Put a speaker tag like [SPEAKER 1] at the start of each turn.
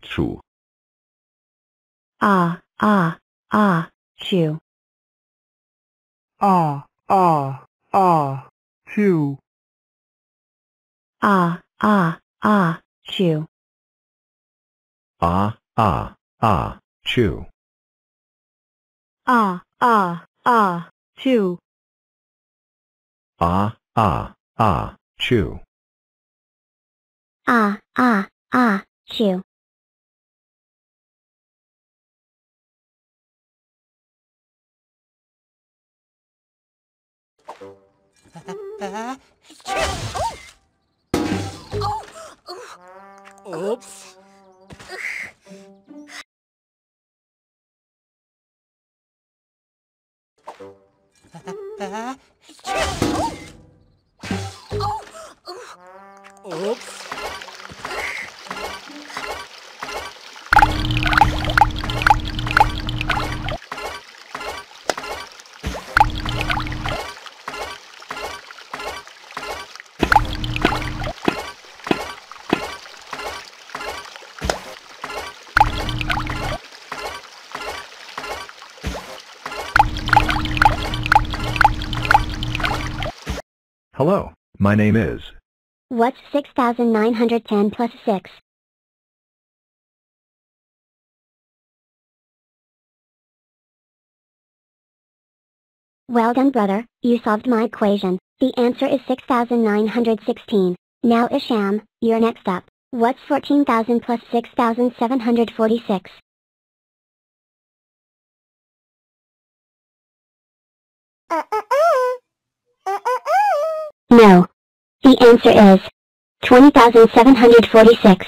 [SPEAKER 1] Chew.
[SPEAKER 2] Chew.
[SPEAKER 3] Chew.
[SPEAKER 2] Chew.
[SPEAKER 1] Chew.
[SPEAKER 2] Chew.
[SPEAKER 1] Chew.
[SPEAKER 2] Chew.
[SPEAKER 4] Oops. Oops.
[SPEAKER 1] Hello, my name is.
[SPEAKER 2] What's 6,910 plus 6? Well done, brother, you solved my equation. The answer is 6,916. Now Isham, you're next up. What's 14,000 plus 6,746? No. The answer is 20,746.